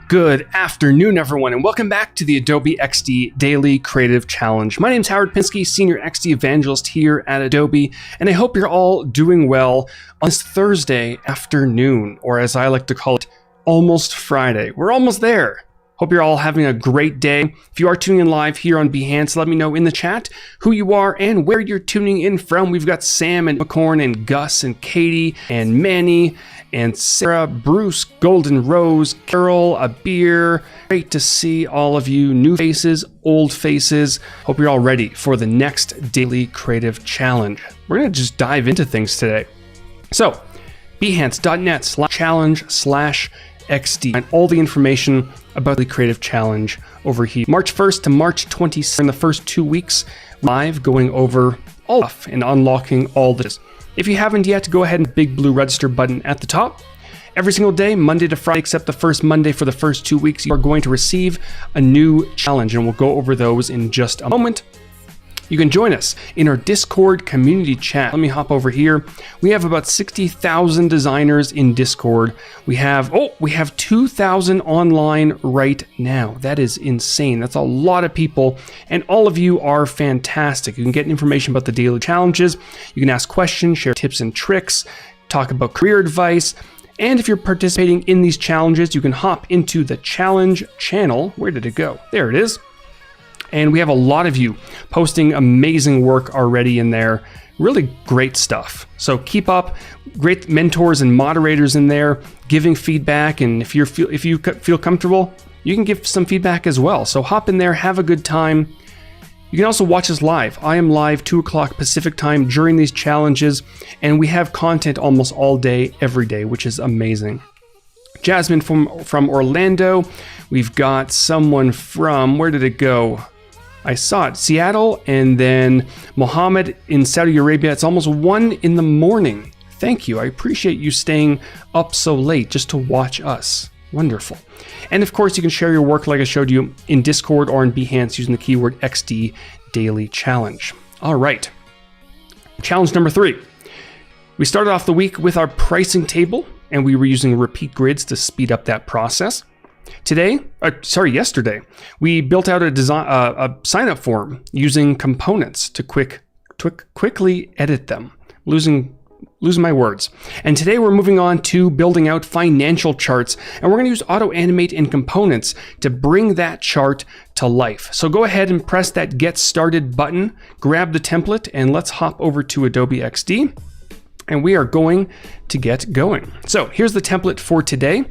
Good afternoon, everyone, and welcome back to the Adobe XD Daily Creative Challenge. My name is Howard Pinsky, Senior XD Evangelist here at Adobe, and I hope you're all doing well on this Thursday afternoon, or as I like to call it, almost Friday. We're almost there. Hope you're all having a great day. If you are tuning in live here on Behance, let me know in the chat who you are and where you're tuning in from. We've got Sam and McCorn and Gus and Katie and Manny and Sarah, Bruce, Golden Rose, Carol, Abir. Great to see all of you, new faces, old faces. Hope you're all ready for the next Daily Creative Challenge. We're going to just dive into things today. So, behance.net/challenge/XD. And all the information about the Creative Challenge over here. March 1st to March 22nd, in the first 2 weeks, live going over all stuff and unlocking all this. If you haven't yet, go ahead and big blue register button at the top. Every single day, Monday to Friday, except the first Monday for the first 2 weeks, you are going to receive a new challenge, and we'll go over those in just a moment. You can join us in our Discord community chat. Let me hop over here. We have about 60,000 designers in Discord. We have 2,000 online right now. That is insane. That's a lot of people, and all of you are fantastic. You can get information about the daily challenges. You can ask questions, share tips and tricks, talk about career advice. And if you're participating in these challenges, you can hop into the challenge channel. Where did it go? There it is. And we have a lot of you posting amazing work already in there. Really great stuff. So keep up. Great mentors and moderators in there giving feedback. And if you feel comfortable, you can give some feedback as well. So hop in there, have a good time. You can also watch us live. I am live 2 o'clock Pacific time during these challenges, and we have content almost all day, every day, which is amazing. Jasmine from Orlando. We've got someone from, where did it go? I saw it, Seattle, and then Mohammed in Saudi Arabia. It's almost 1 in the morning. Thank you. I appreciate you staying up so late just to watch us. Wonderful. And of course, you can share your work like I showed you in Discord or in Behance using the keyword XD Daily Challenge. All right. Challenge number 3. We started off the week with our pricing table, and we were using repeat grids to speed up that process. Yesterday, we built out a sign-up form using components to quickly edit them. Losing my words. And today we're moving on to building out financial charts, and we're going to use Auto-Animate and components to bring that chart to life. So go ahead and press that Get Started button, grab the template, and let's hop over to Adobe XD. And we are going to get going. So here's the template for today.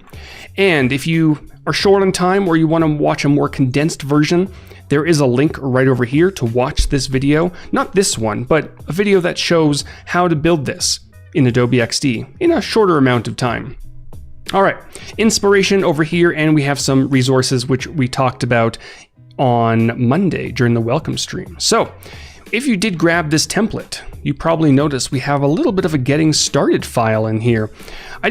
And if you are short on time or you want to watch a more condensed version, there is a link right over here to watch this video. Not this one, but a video that shows how to build this in Adobe XD in a shorter amount of time. All right, inspiration over here, and we have some resources which we talked about on Monday during the welcome stream. So if you did grab this template, you probably noticed we have a little bit of a getting started file in here. I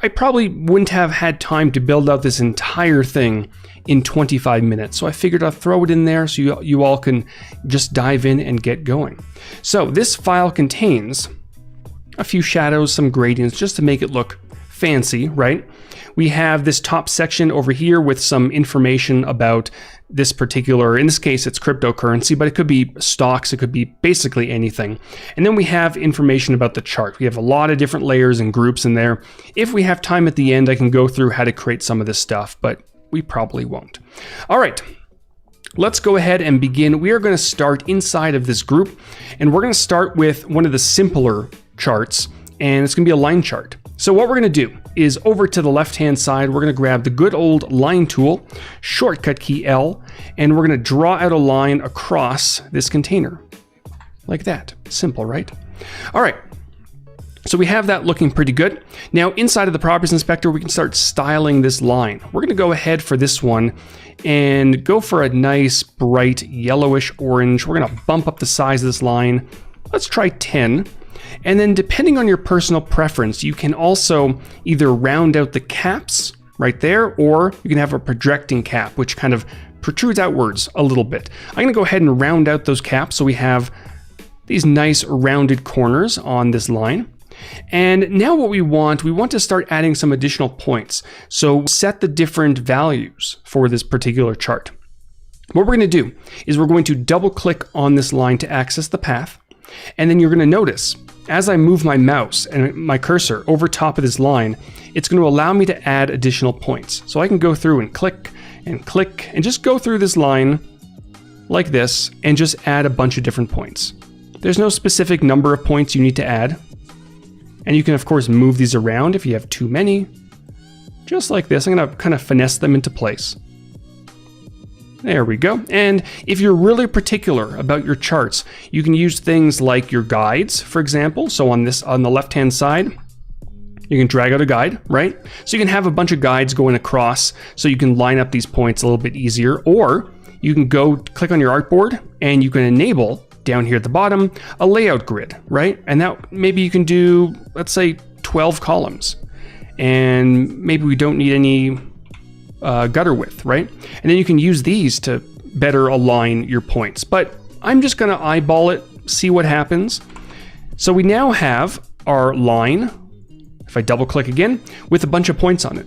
probably wouldn't have had time to build out this entire thing in 25 minutes. So I figured I'll throw it in there so you all can just dive in and get going. So this file contains a few shadows, some gradients, just to make it look fancy, right? We have this top section over here with some information about this particular, in this case, it's cryptocurrency, but it could be stocks, it could be basically anything. And then we have information about the chart. We have a lot of different layers and groups in there. If we have time at the end, I can go through how to create some of this stuff, but we probably won't. All right, let's go ahead and begin. We are going to start inside of this group, and we're going to start with one of the simpler charts, and it's going to be a line chart. So what we're going to do is over to the left-hand side, we're going to grab the good old line tool, shortcut key L, and we're going to draw out a line across this container. Like that. Simple, right? All right. So we have that looking pretty good. Now inside of the Properties Inspector, we can start styling this line. We're going to go ahead for this one and go for a nice bright yellowish orange. We're going to bump up the size of this line. Let's try 10. And then depending on your personal preference, you can also either round out the caps right there, or you can have a projecting cap, which kind of protrudes outwards a little bit. I'm going to go ahead and round out those caps so we have these nice rounded corners on this line. And now what we want to start adding some additional points. So set the different values for this particular chart. What we're going to do is we're going to double click on this line to access the path. And then you're going to notice as I move my mouse and my cursor over top of this line, it's going to allow me to add additional points. So I can go through and click and just go through this line like this and just add a bunch of different points. There's no specific number of points you need to add. And you can of course move these around if you have too many. Just like this, I'm going to kind of finesse them into place. There we go. And if you're really particular about your charts, you can use things like your guides, for example. So on the left-hand side, you can drag out a guide, right? So you can have a bunch of guides going across so you can line up these points a little bit easier. Or you can go click on your artboard and you can enable down here at the bottom a layout grid, right? And that maybe you can do, let's say 12 columns. And maybe we don't need any gutter width, right? And then you can use these to better align your points. But I'm just going to eyeball it, see what happens. So we now have our line, if I double click again, with a bunch of points on it.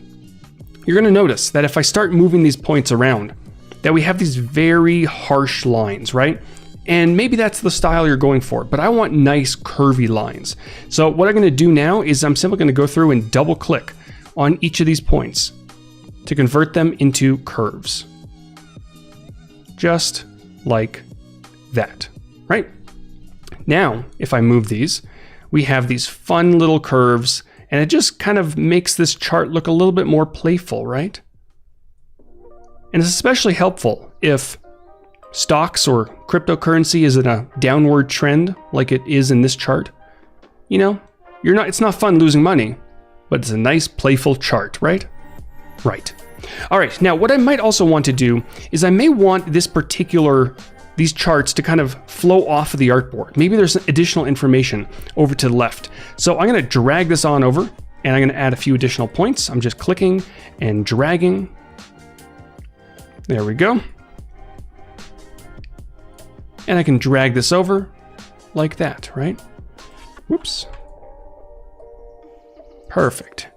You're going to notice that if I start moving these points around, that we have these very harsh lines, right? And maybe that's the style you're going for, but I want nice curvy lines. So what I'm going to do now is I'm simply going to go through and double click on each of these points to convert them into curves. Just like that, right? Now, if I move these, we have these fun little curves, and it just kind of makes this chart look a little bit more playful, right? And it's especially helpful if stocks or cryptocurrency is in a downward trend like it is in this chart. You know, it's not fun losing money, but it's a nice playful chart, right? Right. All right, now what I might also want to do is I may want these charts to kind of flow off of the artboard. Maybe there's additional information over to the left. So I'm going to drag this on over and I'm going to add a few additional points. I'm just clicking and dragging. There we go. And I can drag this over like that, right? Whoops. Perfect.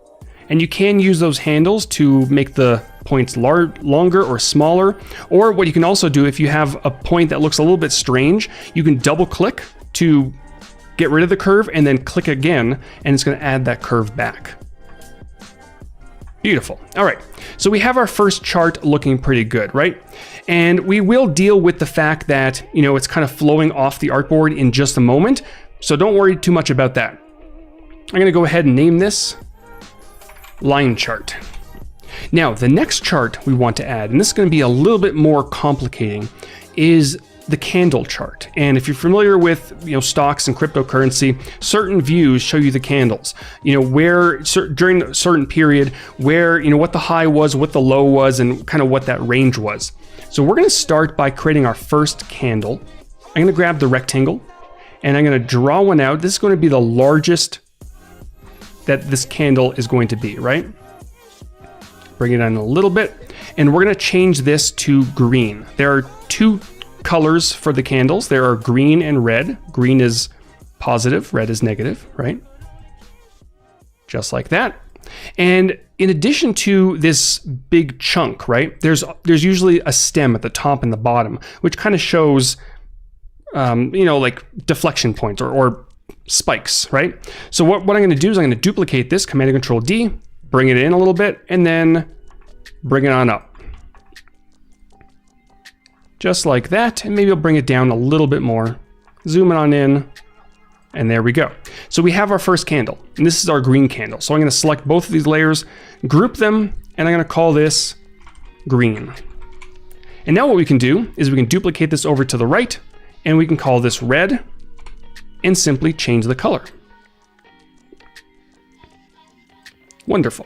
And you can use those handles to make the points longer or smaller. Or what you can also do, if you have a point that looks a little bit strange, you can double click to get rid of the curve and then click again, and it's going to add that curve back. Beautiful. All right, so we have our first chart looking pretty good, right? And we will deal with the fact that, you know, it's kind of flowing off the artboard in just a moment. So don't worry too much about that. I'm going to go ahead and name this line chart. Now, the next chart we want to add, and this is going to be a little bit more complicating, is the candle chart. And if you're familiar with, you know, stocks and cryptocurrency, certain views show you the candles, you know, where during a certain period, where, you know, what the high was, what the low was, and kind of what that range was. So we're going to start by creating our first candle. I'm going to grab the rectangle and I'm going to draw one out. This is going to be the largest that this candle is going to be, right? Bring it in a little bit, and we're going to change this to green. There are two colors for the candles. There are green and red. Green is positive, red is negative, right? Just like that. And in addition to this big chunk, right, there's usually a stem at the top and the bottom, which kind of shows, you know, like deflection points or spikes, right? So what I'm going to do is I'm going to duplicate this, Command and Control D, bring it in a little bit, and then bring it on up. Just like that, and maybe I'll bring it down a little bit more. Zoom it on in, and there we go. So we have our first candle, and this is our green candle. So I'm going to select both of these layers, group them, and I'm going to call this green. And now what we can do is we can duplicate this over to the right, and we can call this red, and simply change the color. Wonderful.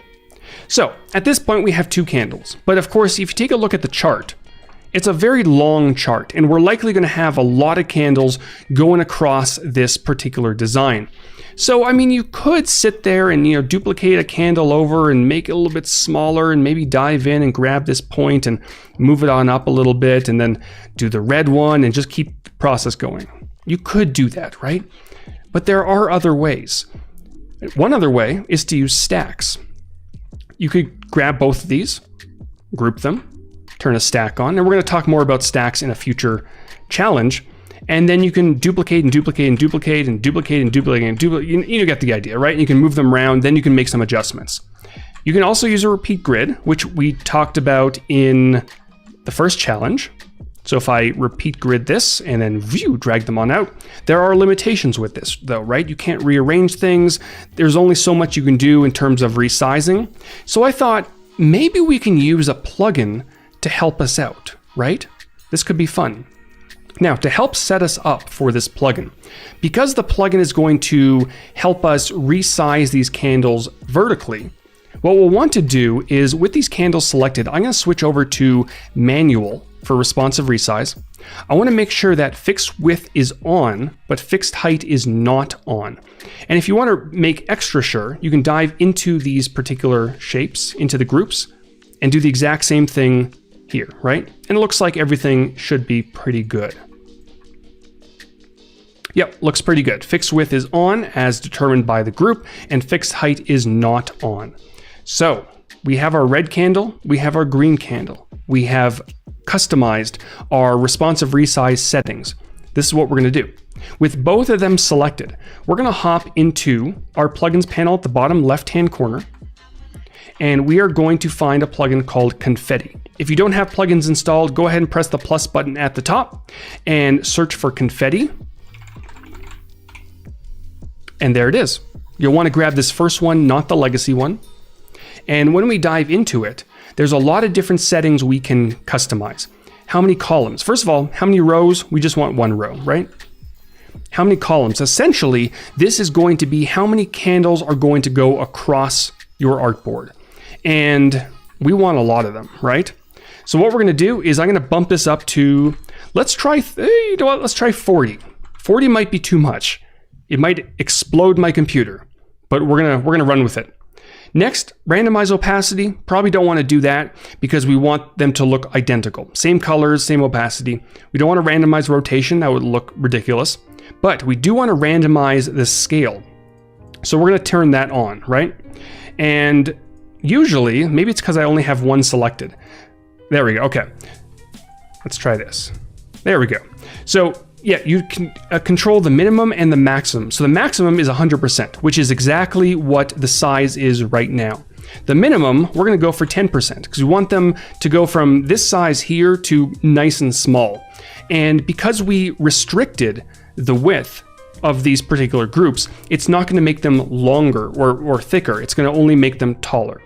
So at this point we have two candles, but of course if you take a look at the chart, it's a very long chart and we're likely going to have a lot of candles going across this particular design. So I mean, you could sit there and, you know, duplicate a candle over and make it a little bit smaller and maybe dive in and grab this point and move it on up a little bit and then do the red one and just keep the process going. You could do that, right? But there are other ways. One other way is to use stacks. You could grab both of these, group them, turn a stack on, and we're going to talk more about stacks in a future challenge. And then you can duplicate and duplicate and duplicate and duplicate and duplicate and duplicate. You get the idea, right? You can move them around, then you can make some adjustments. You can also use a repeat grid, which we talked about in the first challenge. So if I repeat grid this and then drag them on out, there are limitations with this though, right? You can't rearrange things. There's only so much you can do in terms of resizing. So I thought maybe we can use a plugin to help us out, right? This could be fun. Now, to help set us up for this plugin, because the plugin is going to help us resize these candles vertically, what we'll want to do is with these candles selected, I'm going to switch over to manual for responsive resize. I want to make sure that fixed width is on, but fixed height is not on. And if you want to make extra sure, you can dive into these particular shapes, into the groups, and do the exact same thing here, right? And it looks like everything should be pretty good. Yep, looks pretty good. Fixed width is on as determined by the group, and fixed height is not on. So we have our red candle, we have our green candle. We have customized our responsive resize settings. This is what we're going to do. With both of them selected, we're going to hop into our plugins panel at the bottom left-hand corner, and we are going to find a plugin called Confetti. If you don't have plugins installed, go ahead and press the plus button at the top and search for Confetti. And there it is. You'll want to grab this first one, not the legacy one. And when we dive into it, there's a lot of different settings we can customize. How many columns? First of all, how many rows? We just want one row, right? How many columns? Essentially, this is going to be how many candles are going to go across your artboard. And we want a lot of them, right? So what we're going to do is I'm going to bump this up to, let's try 40. 40 might be too much. It might explode my computer, but we're going to run with it. Next, randomize opacity. Probably don't want to do that because we want them to look identical. Same colors, same opacity. We don't want to randomize rotation. That would look ridiculous. But we do want to randomize the scale. So we're going to turn that on, right? And usually, maybe it's because I only have one selected. There we go. Okay. Let's try this. There we go. So yeah, you can control the minimum and the maximum. So the maximum is 100%, which is exactly what the size is right now. The minimum, we're going to go for 10% because we want them to go from this size here to nice and small. And because we restricted the width of these particular groups, it's not going to make them longer or thicker. It's going to only make them taller.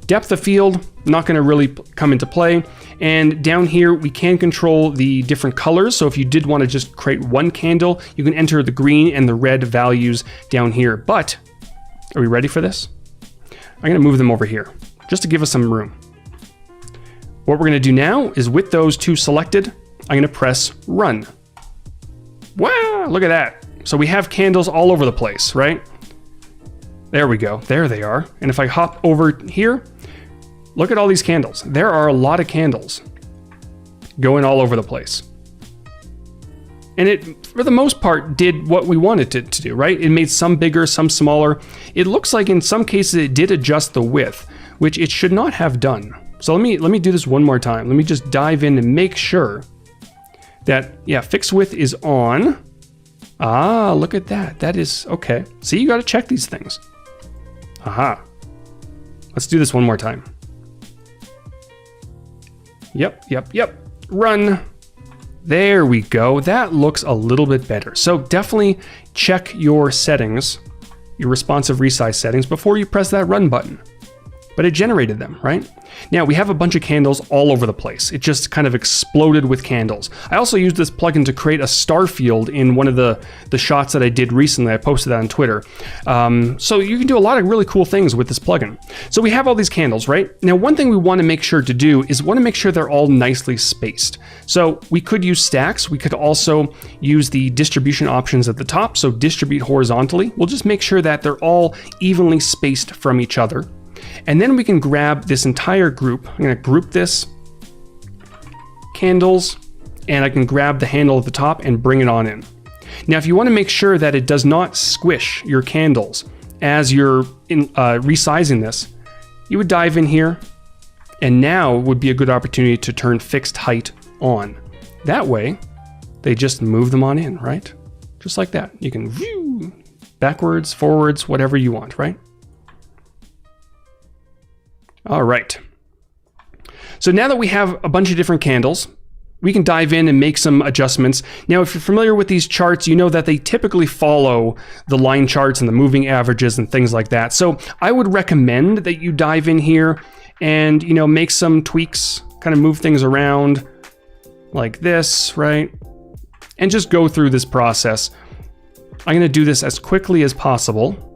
Depth of field, not going to really come into play. And down here, we can control the different colors. So if you did want to just create one candle, you can enter the green and the red values down here. But are we ready for this? I'm going to move them over here just to give us some room. What we're going to do now is with those two selected, I'm going to press run. Wow, look at that. So we have candles all over the place, right? There we go. There they are. And if I hop over here, look at all these candles. There are a lot of candles going all over the place. And it, for the most part, did what we wanted it to do, right? It made some bigger, some smaller. It looks like in some cases it did adjust the width, which it should not have done. So let me do this one more time. Let me just dive in and make sure that, yeah, fixed width is on. Ah, look at that. That is, okay. See, you got to check these things. Aha. Let's do this one more time. Yep. Run. There we go. That looks a little bit better. So definitely check your settings, your responsive resize settings before you press that run button. But it generated them, right? Now we have a bunch of candles all over the place. It just kind of exploded with candles. I also used this plugin to create a star field in one of the shots that I did recently. I posted that on Twitter. So you can do a lot of really cool things with this plugin. So we have all these candles, right? Now, one thing we want to make sure to do is want to make sure they're all nicely spaced. So we could use stacks. We could also use the distribution options at the top. So distribute horizontally. We'll just make sure that they're all evenly spaced from each other. And then we can grab this entire group. I'm going to group this, candles, and I can grab the handle at the top and bring it on in. Now, if you want to make sure that it does not squish your candles as you're resizing this, you would dive in here, and now would be a good opportunity to turn fixed height on. That way, they just move them on in, right? Just like that. You can view backwards, forwards, whatever you want, right? All right. So now that we have a bunch of different candles, we can dive in and make some adjustments. Now, if you're familiar with these charts, you know that they typically follow the line charts and the moving averages and things like that. So I would recommend that you dive in here and, you know, make some tweaks, kind of move things around like this, right? And just go through this process. I'm going to do this as quickly as possible.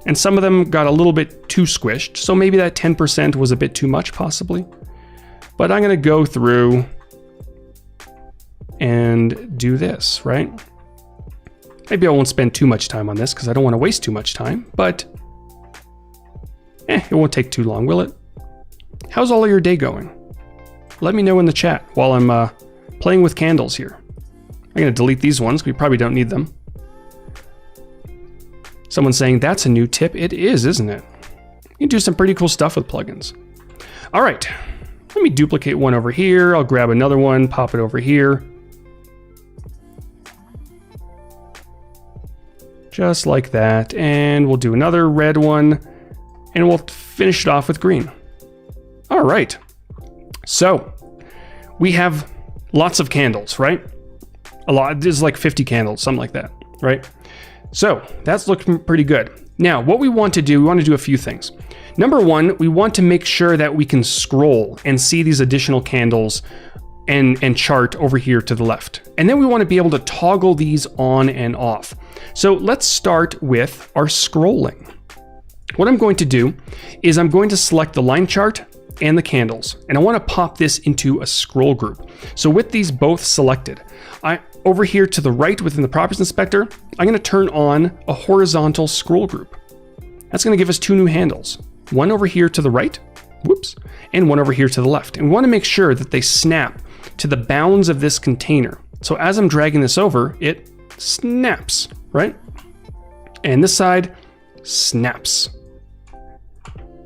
And some of them got a little bit too squished, so maybe that 10% was a bit too much, possibly. But I'm going to go through and do this, right? Maybe I won't spend too much time on this because I don't want to waste too much time, but it won't take too long, will it? How's all of your day going? Let me know in the chat while I'm playing with candles here. I'm going to delete these ones. We probably don't need them. Someone's saying that's a new tip. It is, isn't it? You can do some pretty cool stuff with plugins. All right, let me duplicate one over here. I'll grab another one, pop it over here. Just like that. And we'll do another red one and we'll finish it off with green. All right. So we have lots of candles, right? A lot, there's like 50 candles, something like that, right? So that's looking pretty good. Now, what we want to do a few things. Number one, we want to make sure that we can scroll and see these additional candles and chart over here to the left. And then we want to be able to toggle these on and off. So let's start with our scrolling. What I'm going to do is I'm going to select the line chart and the candles, and I want to pop this into a scroll group. So with these both selected, over here to the right within the Properties Inspector, I'm going to turn on a horizontal scroll group. That's going to give us two new handles. One over here to the right, whoops, and one over here to the left. And we want to make sure that they snap to the bounds of this container. So as I'm dragging this over, it snaps, right? And this side snaps.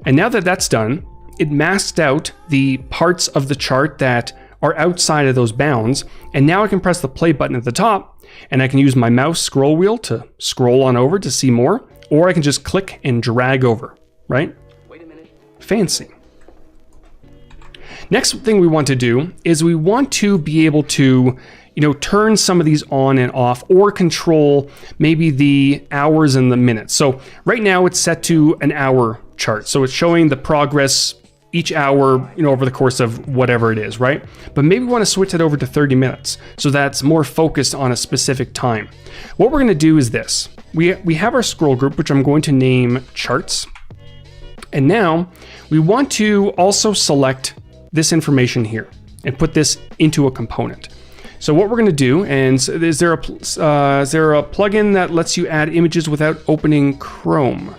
And now that that's done, it masked out the parts of the chart that are outside of those bounds. And now I can press the play button at the top and I can use my mouse scroll wheel to scroll on over to see more, or I can just click and drag over, right? Wait a minute. Fancy. Next thing we want to do is we want to be able to, turn some of these on and off, or control maybe the hours and the minutes. So right now it's set to an hour chart. So it's showing the progress each hour, over the course of whatever it is, right? But maybe we want to switch it over to 30 minutes. So that's more focused on a specific time. What we're going to do is this. We have our scroll group, which I'm going to name charts. And now we want to also select this information here and put this into a component. So what we're going to do, and is there a plugin that lets you add images without opening Chrome?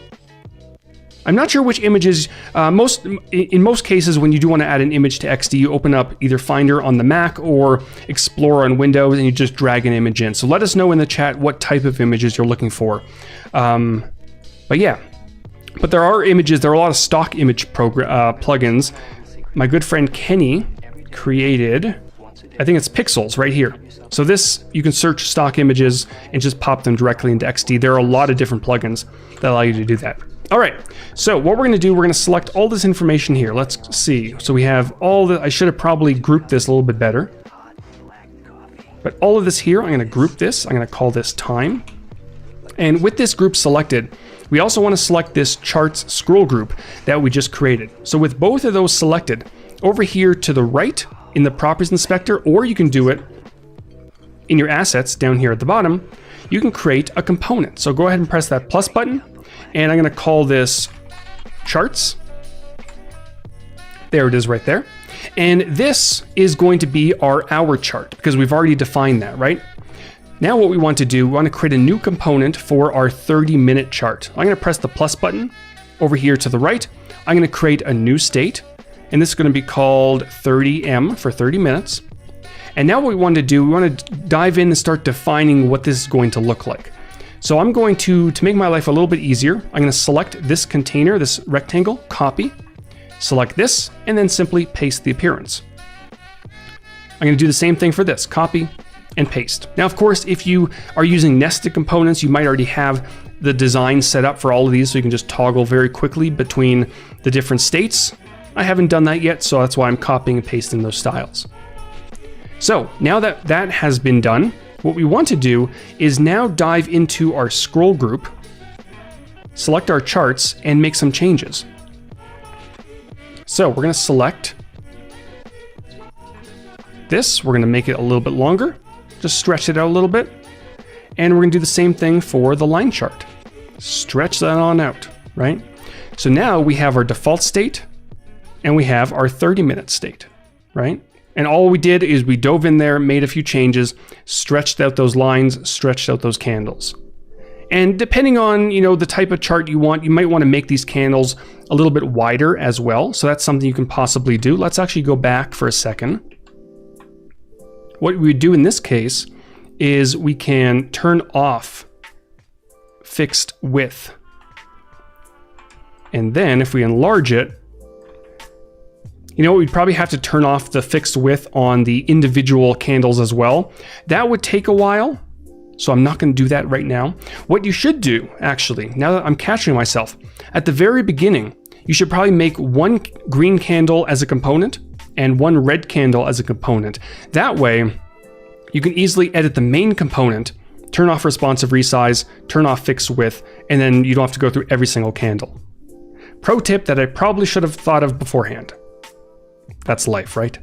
I'm not sure which images, in most cases when you do want to add an image to XD, you open up either Finder on the Mac or Explorer on Windows and you just drag an image in. So let us know in the chat what type of images you're looking for. But yeah, but there are images, there are a lot of stock image plugins. My good friend Kenny created, I think it's Pixels right here. So this, you can search stock images and just pop them directly into XD. There are a lot of different plugins that allow you to do that. All right, so what we're going to do, we're going to select all this information here. Let's see. So we have all the, I should have probably grouped this a little bit better. But all of this here, I'm going to group this. I'm going to call this time. And with this group selected, we also want to select this charts scroll group that we just created. So with both of those selected, over here to the right in the Properties Inspector, or you can do it in your assets down here at the bottom, you can create a component. So go ahead and press that plus button. And I'm going to call this charts. There it is right there. And this is going to be our hour chart because we've already defined that, right? Now what we want to do, we want to create a new component for our 30-minute chart. I'm going to press the plus button over here to the right. I'm going to create a new state, and this is going to be called 30M for 30 minutes. And now what we want to do, we want to dive in and start defining what this is going to look like. So I'm going to make my life a little bit easier, I'm going to select this container, this rectangle, copy, select this, and then simply paste the appearance. I'm going to do the same thing for this, copy and paste. Now, of course, if you are using nested components, you might already have the design set up for all of these, so you can just toggle very quickly between the different states. I haven't done that yet, so that's why I'm copying and pasting those styles. So now that that has been done, what we want to do is now dive into our scroll group, select our charts, and make some changes. So we're going to select this. We're going to make it a little bit longer, just stretch it out a little bit. And we're going to do the same thing for the line chart. Stretch that on out, right? So now we have our default state and we have our 30-minute state, right? And all we did is we dove in there, made a few changes, stretched out those lines, stretched out those candles. And depending on, the type of chart you want, you might want to make these candles a little bit wider as well. So that's something you can possibly do. Let's actually go back for a second. What we would do in this case is we can turn off fixed width. And then if we enlarge it, we'd probably have to turn off the fixed width on the individual candles as well. That would take a while, so I'm not going to do that right now. What you should do, actually, now that I'm catching myself, at the very beginning, you should probably make one green candle as a component and one red candle as a component. That way, you can easily edit the main component, turn off responsive resize, turn off fixed width, and then you don't have to go through every single candle. Pro tip that I probably should have thought of beforehand. That's life, right?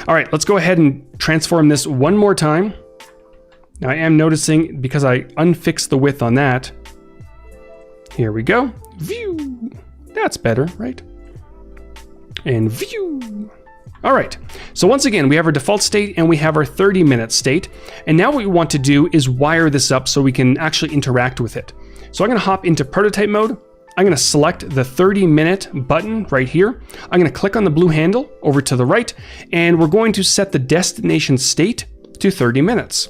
All right, let's go ahead and transform this one more time. Now I am noticing, because I unfixed the width on that, here we go. View. That's better, right? And view. All right, so once again, we have our default state and we have our 30-minute state. And now what we want to do is wire this up so we can actually interact with it. So I'm gonna hop into prototype mode. I'm gonna select the 30-minute button right here. I'm gonna click on the blue handle over to the right, and we're going to set the destination state to 30 minutes.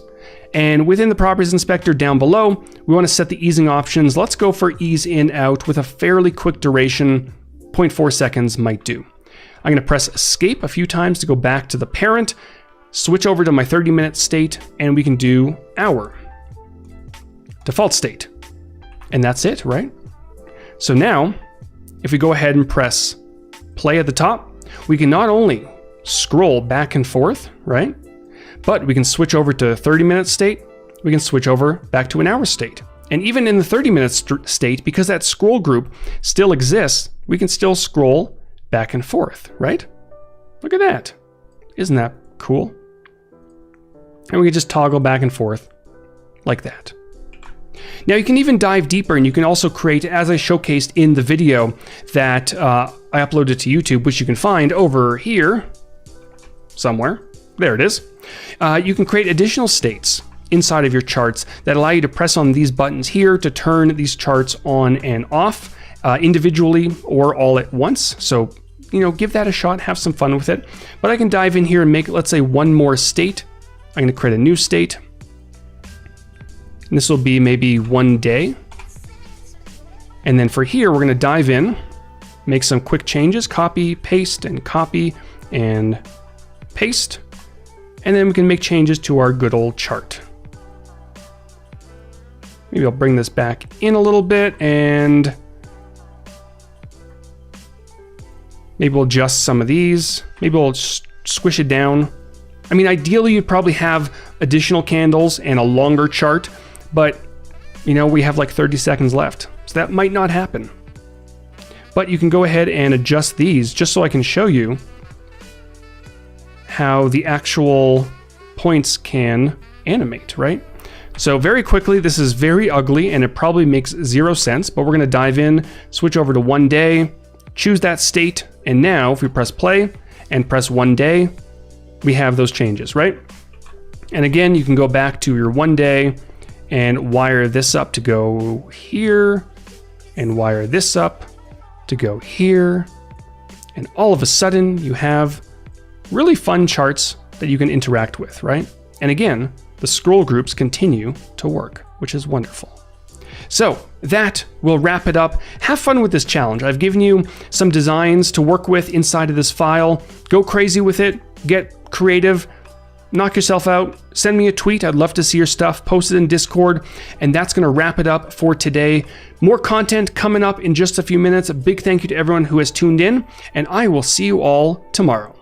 And within the properties inspector down below, we wanna set the easing options. Let's go for ease in out with a fairly quick duration, 0.4 seconds might do. I'm gonna press escape a few times to go back to the parent, switch over to my 30-minute state, and we can do our default state. And that's it, right? So now, if we go ahead and press play at the top, we can not only scroll back and forth, right? But we can switch over to 30-minute state, we can switch over back to an hour state. And even in the 30-minute state, because that scroll group still exists, we can still scroll back and forth, right? Look at that. Isn't that cool? And we can just toggle back and forth like that. Now you can even dive deeper, and you can also create, as I showcased in the video that I uploaded to YouTube, which you can find over here somewhere. There it is. You can create additional states inside of your charts that allow you to press on these buttons here to turn these charts on and off individually or all at once. So, give that a shot, have some fun with it. But I can dive in here and make, let's say, one more state. I'm going to create a new state. And this will be maybe 1 day. And then for here, we're going to dive in, make some quick changes, copy, paste, and copy, and paste. And then we can make changes to our good old chart. Maybe I'll bring this back in a little bit, and maybe we'll adjust some of these. Maybe we'll squish it down. I mean, ideally, you'd probably have additional candles and a longer chart, but we have like 30 seconds left, so that might not happen. But you can go ahead and adjust these just so I can show you how the actual points can animate, right? So very quickly, this is very ugly and it probably makes 0 sense, but we're gonna dive in, switch over to 1 day, choose that state, and now if we press play and press 1 day, we have those changes, right? And again, you can go back to your 1 day and wire this up to go here, and wire this up to go here. And all of a sudden you have really fun charts that you can interact with, right? And again, the scroll groups continue to work, which is wonderful. So that will wrap it up. Have fun with this challenge. I've given you some designs to work with inside of this file. Go crazy with it, get creative, knock yourself out, send me a tweet. I'd love to see your stuff. Post it in Discord. And that's going to wrap it up for today. More content coming up in just a few minutes. A big thank you to everyone who has tuned in, and I will see you all tomorrow.